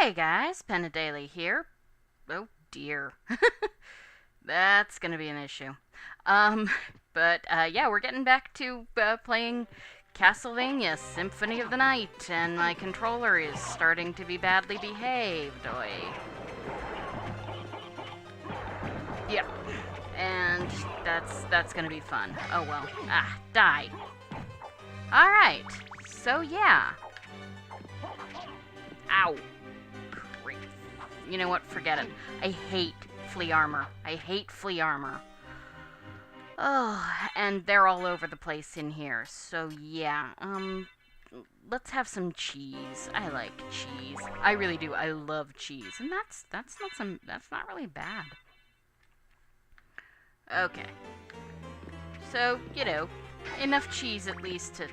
Hey guys, Daily here. Oh dear. That's gonna be an issue. Um, but yeah, we're getting back to playing Castlevania Symphony of the Night, and my controller is starting to be badly behaved. Oi. Yep. And that's gonna be fun. Oh well. Ah, die. Alright. So yeah. Ow. Great. You know what? Forget it. I hate flea armor. I hate flea armor. Oh, and they're all over the place in here. So yeah, let's have some cheese. I like cheese. I really do. I love cheese, and that's not really bad. Okay. So, enough cheese at least to,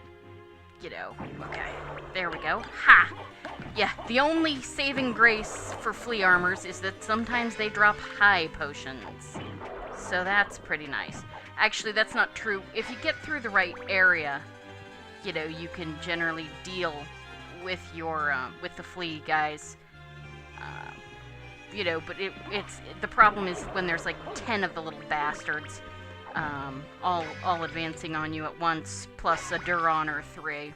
okay. There we go. Ha! Yeah, the only saving grace for flea armors is that sometimes they drop high potions. So that's pretty nice. Actually, that's not true. If you get through the right area, you can generally deal with your, with the flea guys. But the problem is when there's like 10 of the little bastards, all advancing on you at once, plus a Duron or 3.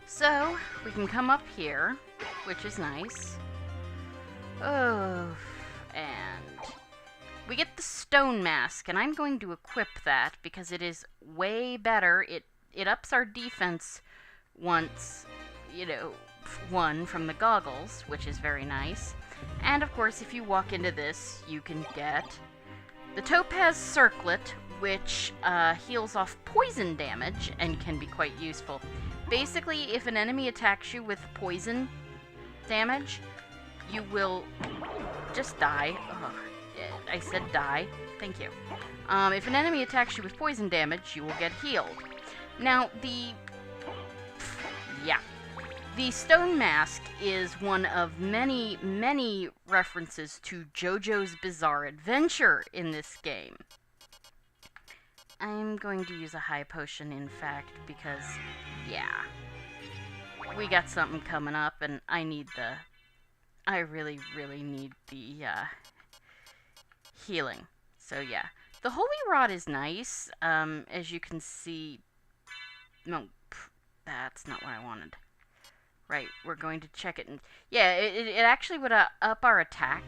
So, we can come up here, which is nice. Oh, and we get the stone mask, and I'm going to equip that because it is way better. It ups our defense once, one from the goggles, which is very nice. And of course, if you walk into this, you can get the Topaz Circlet, which heals off poison damage and can be quite useful. Basically, if an enemy attacks you with poison damage, you will just die. Ugh, I said die. Thank you. If an enemy attacks you with poison damage, you will get healed. Now, the Stone Mask is one of many, many references to JoJo's Bizarre Adventure in this game. I'm going to use a high potion, in fact, because, yeah, we got something coming up, and I really, really need the, healing. So, yeah. The Holy Rod is nice, as you can see. No, that's not what I wanted. Right, we're going to check it, and yeah, it actually would up our attack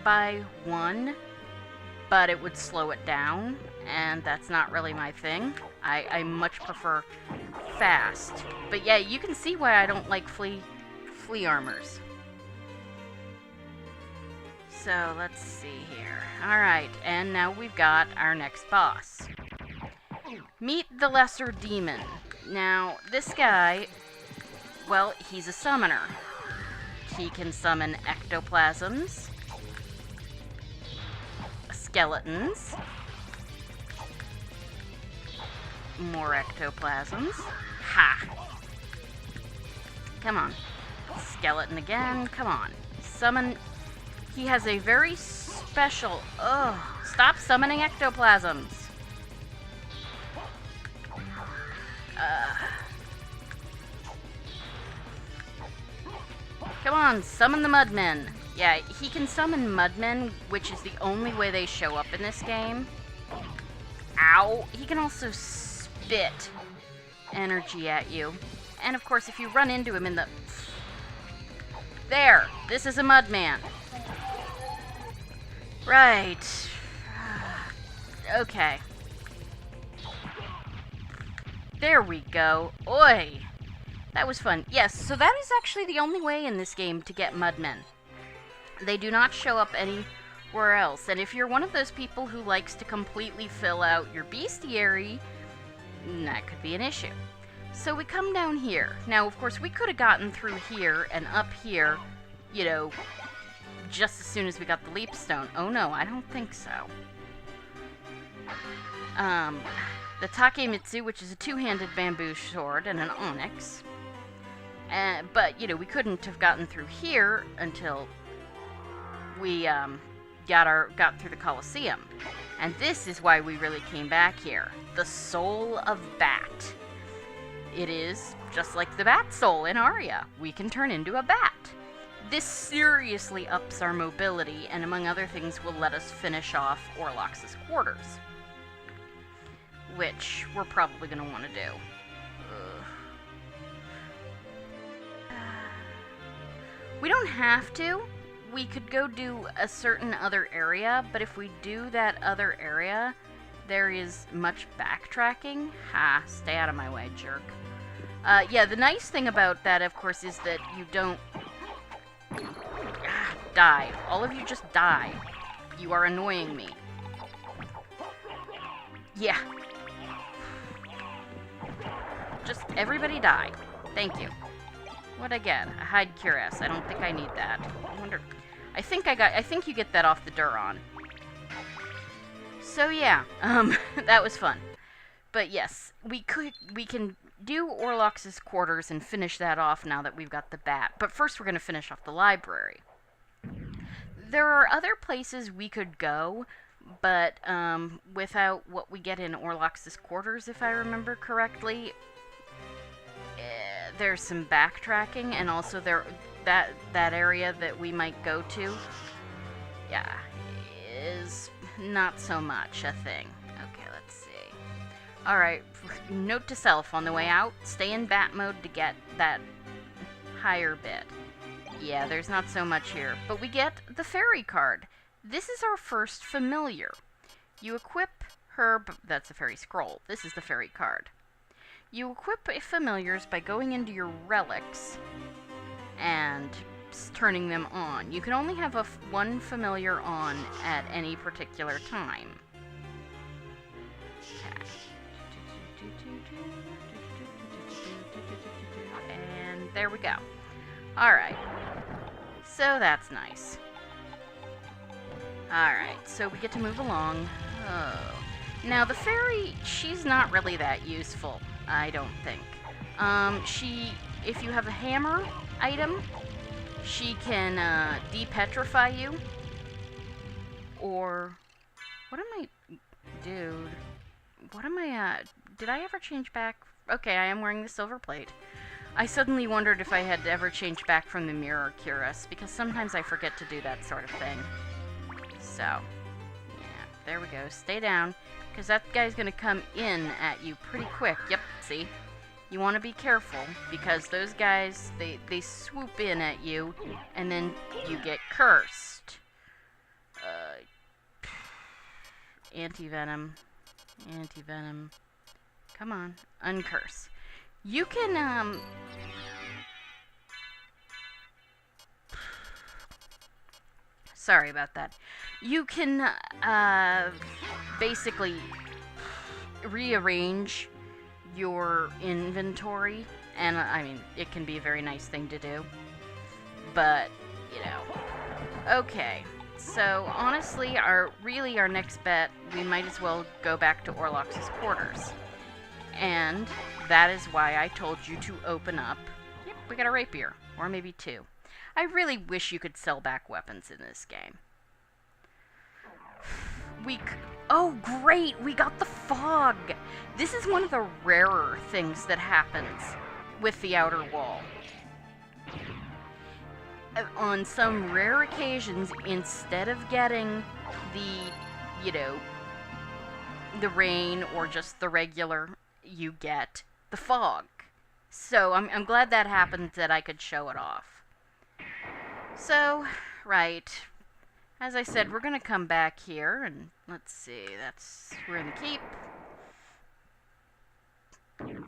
by 1, but it would slow it down, and that's not really my thing. I much prefer fast. But yeah, you can see why I don't like flea armors. So, let's see here. Alright, and now we've got our next boss. Meet the Lesser Demon. Now, this guy, well, he's a summoner. He can summon ectoplasms, skeletons, more ectoplasms. Ha! Come on. Skeleton again. Come on. Summon. He has a very special. Ugh. Stop summoning ectoplasms. Come on, summon the Mudmen. Yeah, he can summon Mudmen, which is the only way they show up in this game. Ow! He can also spit energy at you. And of course, if you run into him in the... There! This is a Mudman. Right. Okay. There we go. Oi! That was fun. Yes, so that is actually the only way in this game to get Mudmen. They do not show up anywhere else. And if you're one of those people who likes to completely fill out your bestiary, that could be an issue. So we come down here. Now, of course, we could have gotten through here and up here, just as soon as we got the leap stone. Oh no, I don't think so. The Takemitsu, which is a two-handed bamboo sword and an onyx. But, we couldn't have gotten through here until we got through the Colosseum. And this is why we really came back here. The Soul of Bat. it is just like the bat soul in Aria. We can turn into a bat. This seriously ups our mobility, and among other things will let us finish off Olrox's quarters, which we're probably going to want to do. We don't have to. We could go do a certain other area, but if we do that other area, there is much backtracking. Ha, stay out of my way, jerk. Yeah, the nice thing about that, of course, is that you don't... die. All of you just die. You are annoying me. Yeah. Just everybody die. Thank you. What'd I get? A hide cuirass. I don't think I need that. I wonder... I think you get that off the Duron. So yeah, that was fun. But yes, we can do Olrox's quarters and finish that off now that we've got the bat. But first we're going to finish off the library. There are other places we could go, but without what we get in Olrox's quarters, if I remember correctly, there's some backtracking, and also that area that we might go to, yeah, is not so much a thing. Okay, let's see. Alright, note to self on the way out, stay in bat mode to get that higher bit. Yeah, there's not so much here, but we get the fairy card. This is our first familiar. You equip her, that's a fairy scroll. This is the fairy card. You equip familiars by going into your relics and turning them on. You can only have one familiar on at any particular time. And there we go. Alright. So that's nice. Alright, so we get to move along. Oh. Now the fairy, she's not really that useful, I don't think. If you have a hammer item, she can depetrify you. Or, what am I, dude? What am I, did I ever change back? Okay, I am wearing the silver plate. I suddenly wondered if I had ever changed back from the mirror cuirass, because sometimes I forget to do that sort of thing. So, yeah, there we go. Stay down, because that guy's going to come in at you pretty quick. Yep, see? You want to be careful, because those guys, they swoop in at you, and then you get cursed. Anti-venom. Anti-venom. Come on, uncurse. You can, sorry about that. You can, basically rearrange your inventory, and, I mean, it can be a very nice thing to do. But, you know. Okay. So, honestly, our next bet, we might as well go back to Olrox's quarters. And that is why I told you to open up. Yep, we got a rapier. Or maybe two. I really wish you could sell back weapons in this game. Oh, great! We got the fog! This is one of the rarer things that happens with the outer wall. On some rare occasions, instead of getting the, you know, the rain or just the regular, you get the fog. So I'm glad that happened, that I could show it off. So, right. As I said, we're going to come back here, and let's see, we're in the keep.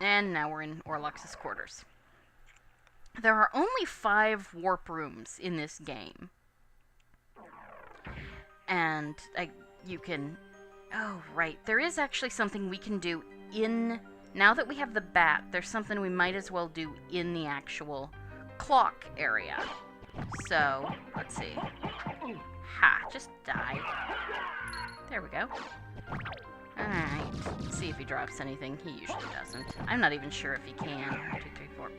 And now we're in Olrox's quarters. There are only 5 warp rooms in this game. And you can... Oh, right. There is actually something we can do in... Now that we have the bat, there's something we might as well do in the actual clock area. So, let's see. Ha! Just die. There we go. Alright. See if he drops anything. He usually doesn't. I'm not even sure if he can. 1, 2, 3, 4.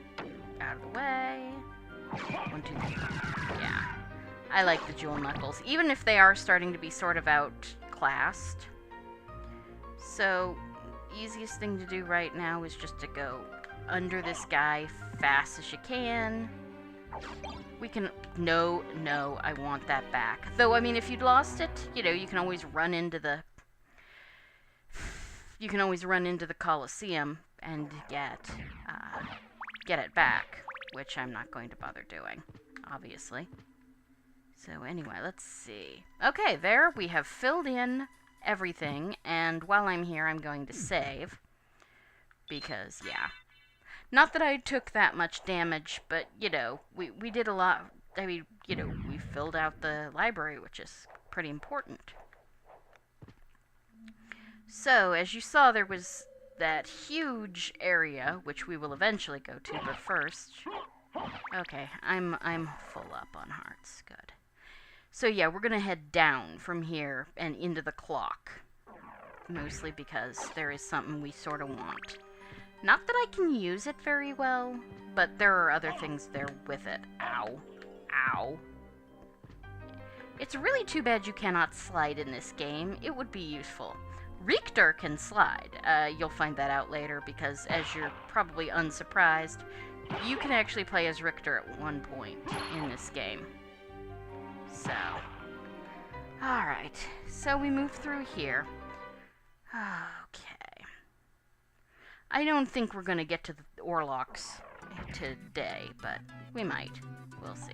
Out of the way. 1, 2, 3. Yeah. I like the jewel knuckles, even if they are starting to be sort of outclassed. So, easiest thing to do right now is just to go under this guy fast as you can. We can... No, I want that back. Though, I mean, if you'd lost it, you know, you can always run into the... You can always run into the Coliseum and get it back, which I'm not going to bother doing, obviously. So anyway, let's see. Okay, there we have filled in everything, and while I'm here, I'm going to save, because, yeah. Not that I took that much damage, but, you know, we did a lot. I mean, you know, we filled out the library, which is pretty important. So, as you saw, there was that huge area, which we will eventually go to, but first... Okay, I'm full up on hearts. Good. So yeah, we're gonna head down from here and into the clock. Mostly because there is something we sort of want. Not that I can use it very well, but there are other things there with it. Ow. Ow. It's really too bad you cannot slide in this game. It would be useful. Richter can slide. You'll find that out later because, as you're probably unsurprised, you can actually play as Richter at one point in this game. So, alright, so we move through here. Okay. I don't think we're going to get to the Olrox today, but we might. We'll see.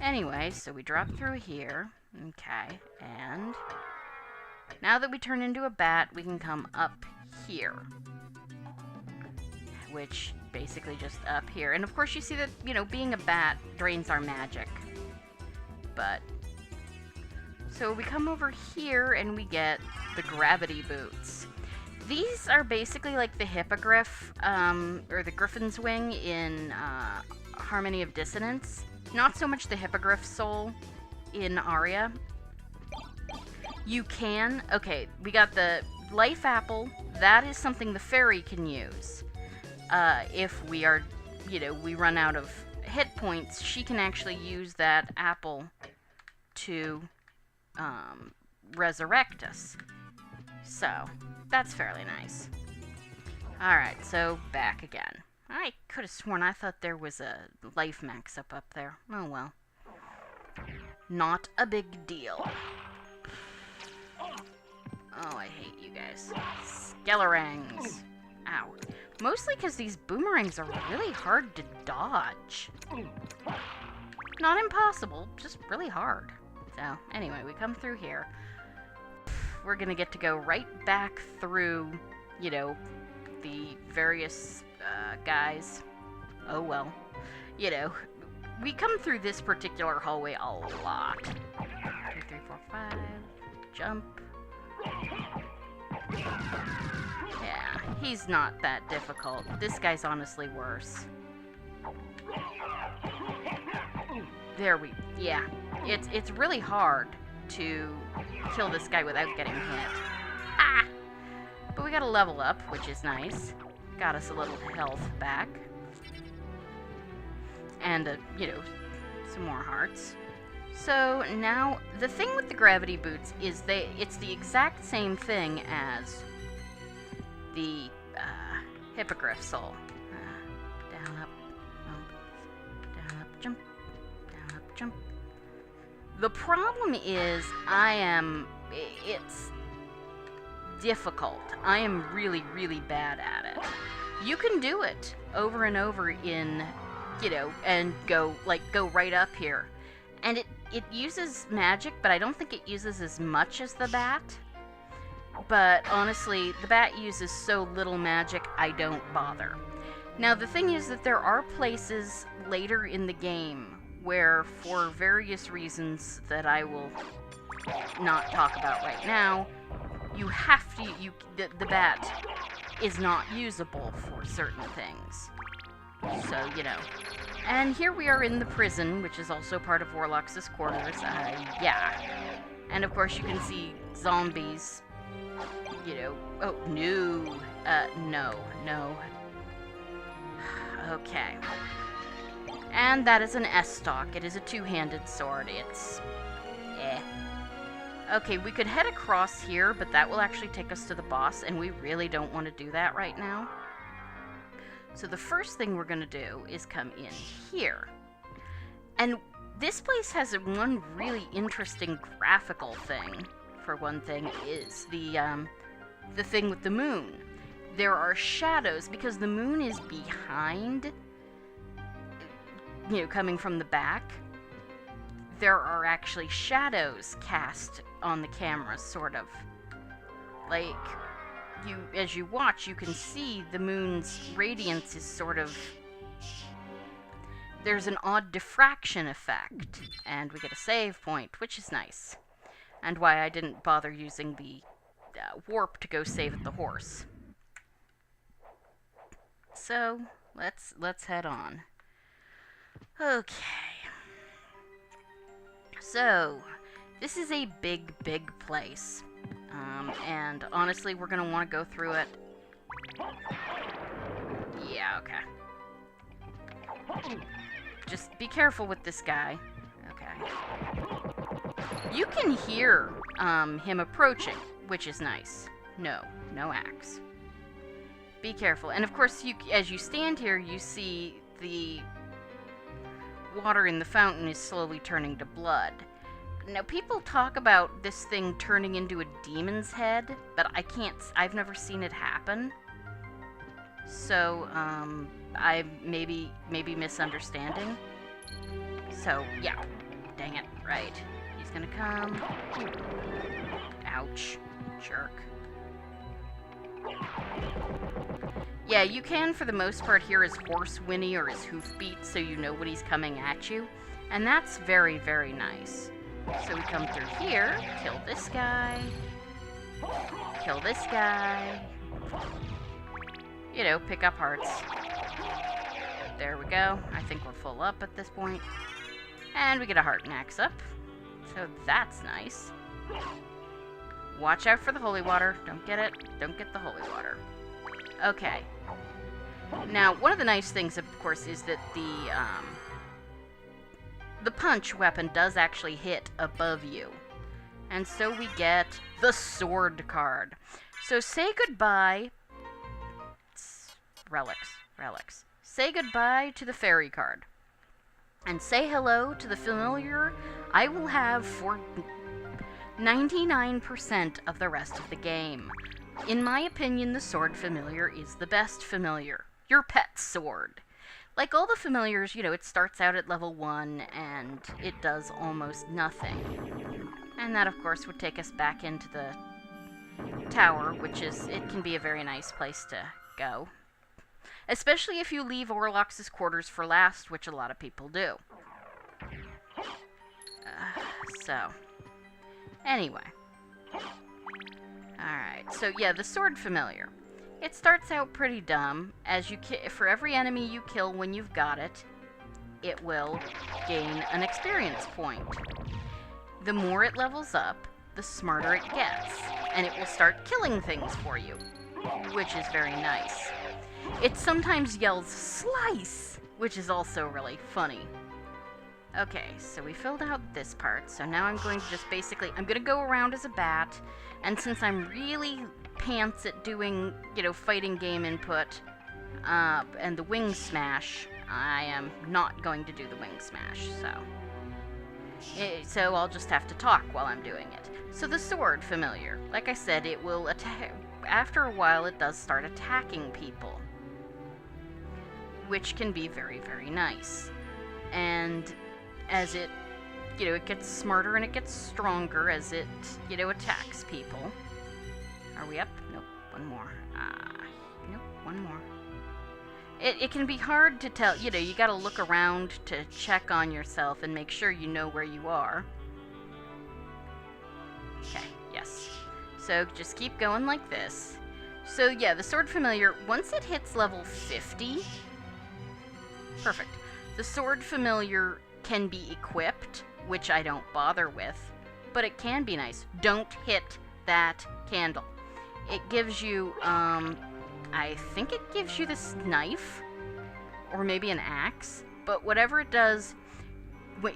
Anyway, so we drop through here. Okay, and now that we turn into a bat, we can come up here. Which, basically just up here. And of course you see that, you know, being a bat drains our magic. But, so we come over here and we get the gravity boots. These are basically like the hippogriff, or the griffin's wing in Harmony of Dissonance. Not so much the hippogriff soul in Aria. You can, okay, we got the life apple. That is something the fairy can use. If we are, you know, we run out of hit points, she can actually use that apple to resurrect us. So, that's fairly nice. Alright, so back again. I could have sworn I thought there was a life max up there. Oh well. Not a big deal. Oh, I hate you guys. Skellerangs. Ow. Mostly because these boomerangs are really hard to dodge. Not impossible, just really hard. So, anyway, we come through here. We're gonna get to go right back through, you know, the various guys. Oh well. You know, we come through this particular hallway a lot. 2, 3, 4, 5. Jump. Yeah, he's not that difficult. This guy's honestly worse. There we... Yeah. It's really hard to kill this guy without getting hit. Ah! But we got a level up, which is nice. Got us a little health back. And, you know, some more hearts. So, now, the thing with the gravity boots is it's the exact same thing as the hippogriff soul. Down, up, jump, down, up, jump. The problem is, it's difficult. I am really, really bad at it. You can do it over and over in, you know, and go right up here. And it uses magic, but I don't think it uses as much as the bat. But honestly, the bat uses so little magic, I don't bother. Now, the thing is that there are places later in the game where, for various reasons that I will not talk about right now, you have to, the bat is not usable for certain things. So, you know. And here we are in the prison, which is also part of Olrox's quarters. Yeah. And of course you can see zombies, you know. Oh, no. No. Okay. And that is an S-stock. It is a two-handed sword. It's... Okay, we could head across here, but that will actually take us to the boss, and we really don't want to do that right now. So the first thing we're going to do is come in here. And this place has one really interesting graphical thing, for one thing, is the thing with the moon. There are shadows, because the moon is behind, coming from the back. There are actually shadows cast on the camera, sort of. Like, as you watch, you can see the moon's radiance is sort of... There's an odd diffraction effect, and we get a save point, which is nice. And why I didn't bother using the warp to go save at the horse. So, let's head on. Okay. So, this is a big, big place. And honestly, we're going to want to go through it. Yeah, okay. Just be careful with this guy. Okay. You can hear him approaching, which is nice. No axe. Be careful. And of course, as you stand here, you see the water in the fountain is slowly turning to blood. Now, people talk about this thing turning into a demon's head, but I've never seen it happen. So, I maybe misunderstanding. So, yeah. Dang it. Right. He's gonna come. Ouch. Jerk. Yeah, you can, for the most part, hear his horse whinny or his hoofbeat, so you know when he's coming at you. And that's very, very nice. So we come through here, kill this guy, kill this guy, pick up hearts. There we go. I think we're full up at this point. And we get a heart and axe up. So that's nice. Watch out for the holy water. Don't get it. Don't get the holy water. Okay. Now, one of the nice things, of course, is that the punch weapon does actually hit above you. And so we get the sword card. So say goodbye... Relics. Say goodbye to the fairy card. And say hello to the familiar I will have for 99% of the rest of the game. In my opinion, the sword familiar is the best familiar. Your pet sword. Like all the familiars, it starts out at level 1, and it does almost nothing. And that, of course, would take us back into the tower, it can be a very nice place to go. Especially if you leave Olrox's quarters for last, which a lot of people do. Anyway. Alright, so yeah, the sword familiar. It starts out pretty dumb. For every enemy you kill when you've got it, it will gain an experience point. The more it levels up, the smarter it gets, and it will start killing things for you, which is very nice. It sometimes yells, "Slice!" which is also really funny. Okay, so we filled out this part, so now I'm going to just I'm going to go around as a bat, and since I'm really pants at doing, fighting game input, and the wing smash, I am not going to do the wing smash, so I'll just have to talk while I'm doing it. So the sword familiar, like I said, it will attack, after a while it does start attacking people, which can be very, very nice. And as it gets smarter and it gets stronger as it, attacks people. Are we up? Nope. One more. Nope. One more. It can be hard to tell. You gotta look around to check on yourself and make sure you know where you are. Okay. Yes. So just keep going like this. So yeah, the sword familiar, once it hits level 50... Perfect. The sword familiar can be equipped, which I don't bother with, but it can be nice. Don't hit that candle. It gives you, I think it gives you this knife, or maybe an axe, but whatever it does,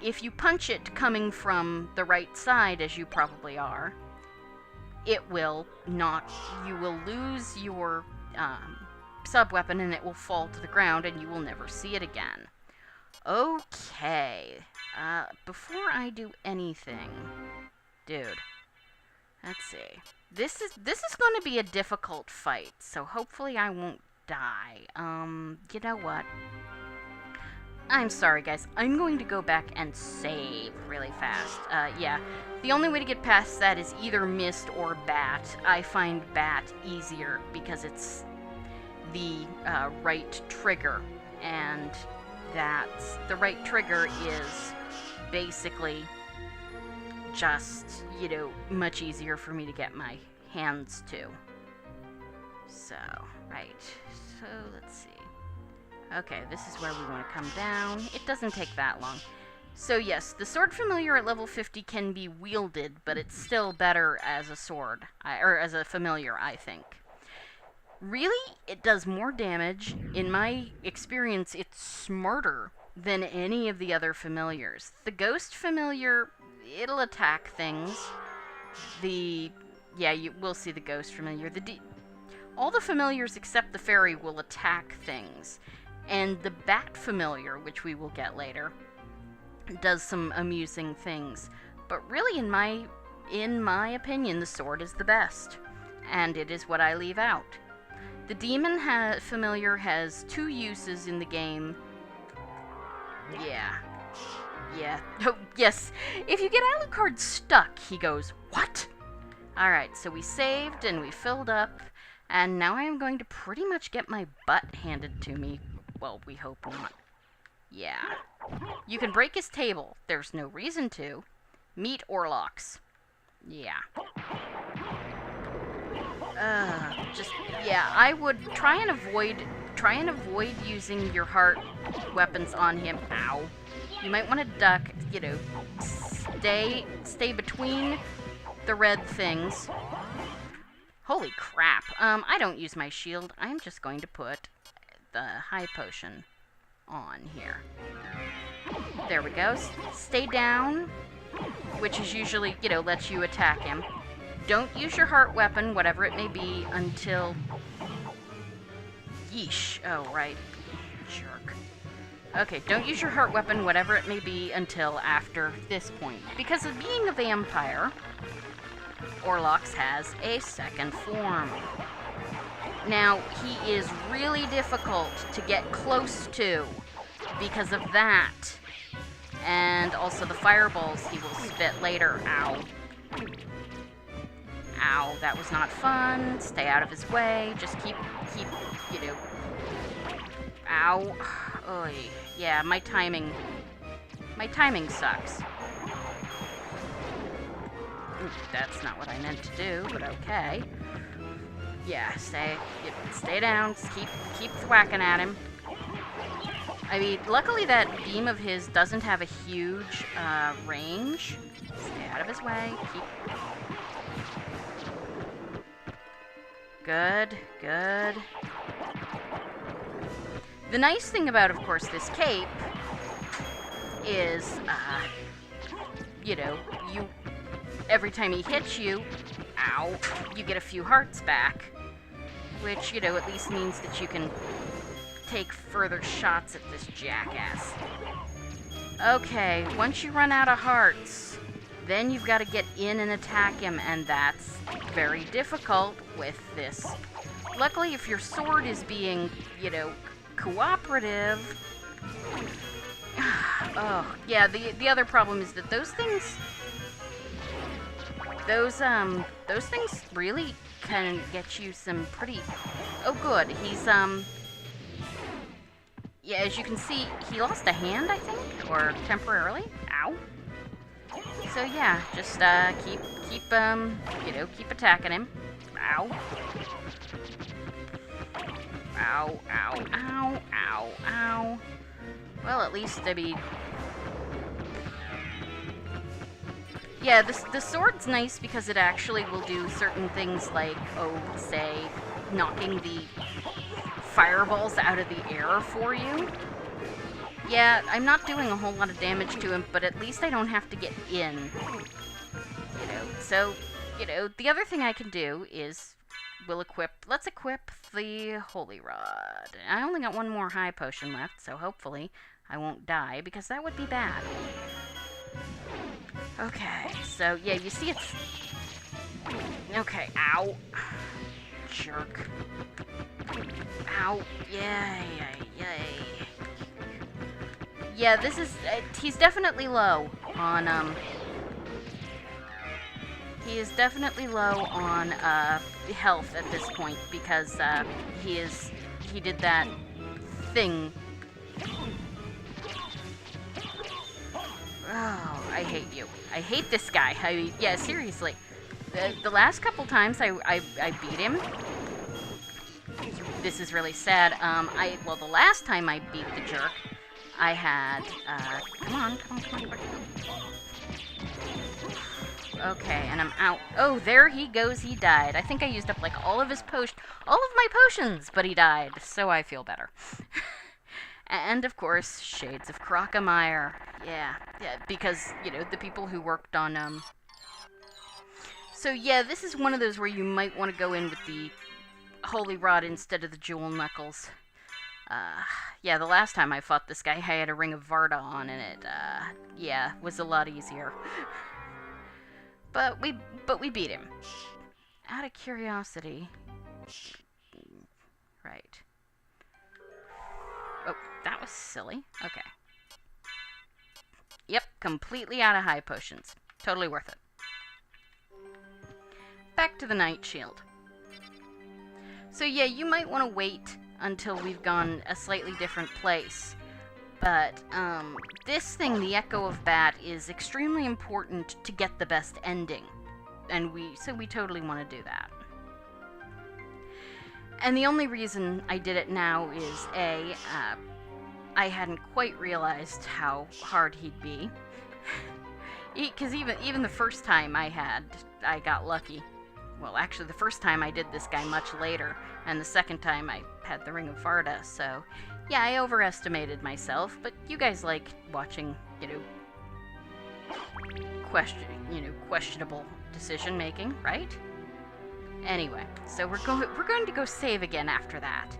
if you punch it coming from the right side, as you probably are, it will not, you will lose your sub-weapon and it will fall to the ground and you will never see it again. Okay. Before I do anything... Dude. Let's see. This is going to be a difficult fight, so hopefully I won't die. You know what? I'm sorry, guys. I'm going to go back and save really fast. Yeah. The only way to get past that is either mist or bat. I find bat easier because it's the right trigger, and that's the right trigger is basically just, you know, much easier for me to get my hands to. So, right. So, let's see. Okay, this is where we want to come down. It doesn't take that long. So yes, the sword familiar at level 50 can be wielded, but it's still better as a sword, or as a familiar, I think. Really, it does more damage. In my experience, it's smarter than any of the other familiars. The ghost familiar, it'll attack things. Yeah, you will see the ghost familiar. All the familiars except the fairy will attack things. And the bat familiar, which we will get later, does some amusing things. But really, in my opinion, the sword is the best. And it is what I leave out. The demon familiar has 2 uses in the game. Yeah. Oh, yes. If you get Alucard stuck, he goes, "What?" Alright, so we saved and we filled up. And now I am going to pretty much get my butt handed to me. Well, we hope not. Yeah. You can break his table. There's no reason to. Meet Olrox. Yeah. Yeah, I would try and avoid using your heart weapons on him. Ow. You might want to duck, you know, stay between the red things. Holy crap. I don't use my shield. I'm just going to put the high potion on here. There we go. Stay down, which is usually, you know, lets you attack him. Don't use your heart weapon, whatever it may be, until... Yeesh. Oh, right. Jerk. Okay, don't use your heart weapon, whatever it may be, until after this point. Because of being a vampire, Olrox has a second form. Now, he is really difficult to get close to because of that. And also the fireballs he will spit later. Ow. Ow, that was not fun. Stay out of his way. Just keep, you know. Ow. Oy. Yeah, my timing sucks. Ooh, that's not what I meant to do, but okay. Yeah, stay down. Just keep whacking at him. I mean, luckily that beam of his doesn't have a huge range. Stay out of his way. Good. The nice thing about, of course, this cape is, you know, every time he hits you, ow, you get a few hearts back. Which, you know, at least means that you can take further shots at this jackass. Okay, once you run out of hearts, then you've got to get in and attack him, and that's very difficult with this. Luckily, if your sword is being, you know, cooperative... Oh, yeah, the other problem is that those things really can get you some pretty... Oh, good. He's, yeah, as you can see, he lost a hand, I think, or temporarily. Ow. So, yeah, just, keep, you know, keep attacking him. Ow. Ow, ow, ow, ow, ow. Well, at least, I mean... Yeah, the sword's nice because it actually will do certain things like, oh, say, knocking the fireballs out of the air for you. Yeah, I'm not doing a whole lot of damage to him, but at least I don't have to get in. You know, so, you know, the other thing I can do is let's equip the Holy Rod. I only got one more high potion left, so hopefully I won't die, because that would be bad. Okay, so yeah, you see it's... Okay, ow. Jerk. Ow. Yay. Yeah, this is... he's definitely low on, he is definitely low on, health at this point, because, he did that thing. Oh, I hate you. I hate this guy. Yeah, seriously. The last couple times I beat him, this is really sad. Well, the last time I beat the jerk, I had, come on. Okay, and I'm out. Oh, there he goes, he died. I think I used up, like, all of my potions, but he died, so I feel better. And, of course, Shades of Crocomire. Yeah, because, you know, the people who worked on, So, yeah, this is one of those where you might want to go in with the Holy Rod instead of the Jewel Knuckles. Yeah, the last time I fought this guy, I had a Ring of Varda on, and it, yeah, was a lot easier. But we beat him. Out of curiosity. Right. Oh, that was silly. Okay. Yep, completely out of high potions. Totally worth it. Back to the Night Shield. So yeah, you might want to wait until we've gone a slightly different place. But, this thing, the Echo of Bat, is extremely important to get the best ending. And so we totally want to do that. And the only reason I did it now is, I hadn't quite realized how hard he'd be. Because even the first time I got lucky. Well, actually, the first time I did this guy much later, and the second time I had the Ring of Varda, so... Yeah, I overestimated myself, but you guys like watching, you know, questionable decision-making, right? Anyway, so we're going to go save again after that.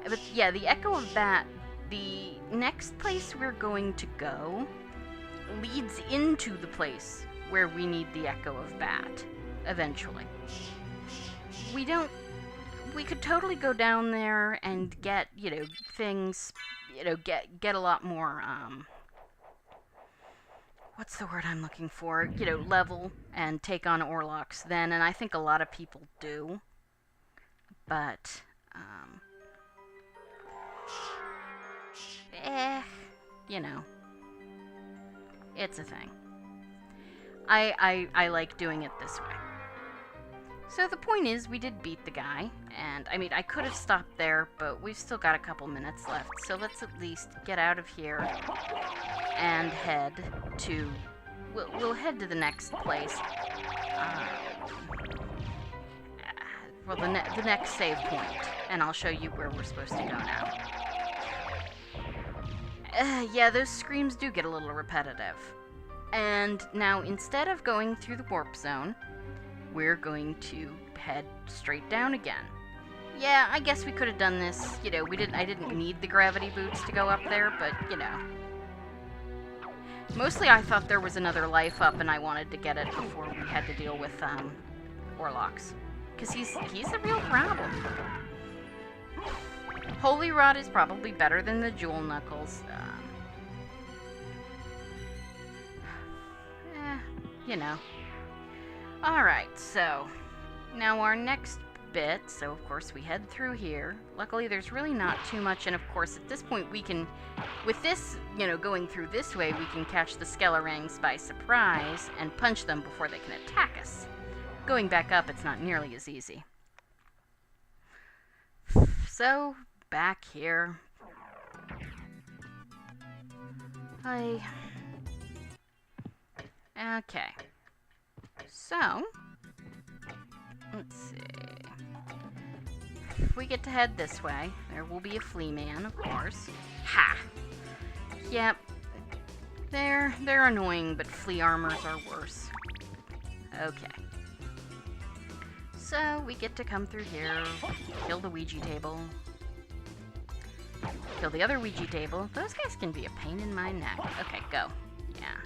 But yeah, the Echo of Bat, the next place we're going to go leads into the place where we need the Echo of Bat, eventually. We could totally go down there and get, you know, things, you know, get a lot more, what's the word I'm looking for? You know, level and take on Olrox then, and I think a lot of people do. But, you know, it's a thing. I like doing it this way. So the point is, we did beat the guy, and, I mean, I could have stopped there, but we've still got a couple minutes left, so let's at least get out of here and head to... We'll head to the next place. Well, the next save point, and I'll show you where we're supposed to go now. Yeah, those screams do get a little repetitive. And now, instead of going through the warp zone, we're going to head straight down again. Yeah, I guess we could have done this, you know, I didn't need the gravity boots to go up there, but, you know. Mostly I thought there was another life up and I wanted to get it before we had to deal with, Olrox. Because he's a real problem. Holy Rod is probably better than the Jewel Knuckles. You know. Alright, so now our next bit, so of course we head through here. Luckily there's really not too much, and of course at this point we can, with this, you know, going through this way, we can catch the Skellerangs by surprise and punch them before they can attack us. Going back up, it's not nearly as easy. So, back here. Okay. So, let's see. If we get to head this way, there will be a flea man, of course. Ha! Yep. They're annoying, but flea armors are worse. Okay. So we get to come through here, kill the Ouija table, kill the other Ouija table. Those guys can be a pain in my neck. Okay, go. Yeah.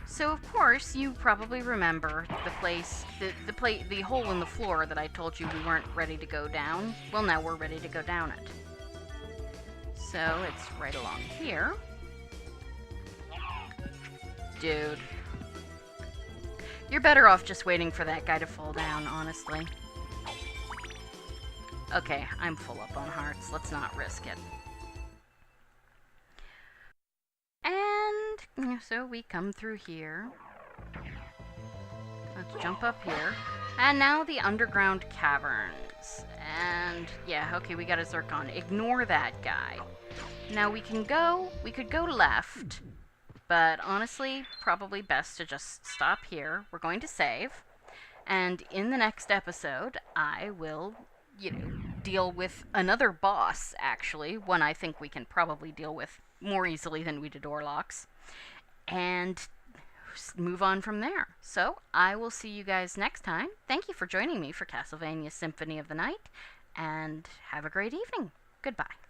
So of course you probably remember the place, the hole in the floor that I told you we weren't ready to go down. Well, now we're ready to go down it. So it's right along here. Dude. You're better off just waiting for that guy to fall down, honestly. Okay, I'm full up on hearts. Let's not risk it. And so we come through here. Let's jump up here. And now the underground caverns. And yeah, okay, we got a Zircon. Ignore that guy. Now we could go left. But honestly, probably best to just stop here. We're going to save. And in the next episode, I will, deal with another boss, actually. One I think we can probably deal with more easily than we did Olrox. And move on from there. So, I will see you guys next time. Thank you for joining me for Castlevania Symphony of the Night. And have a great evening. Goodbye.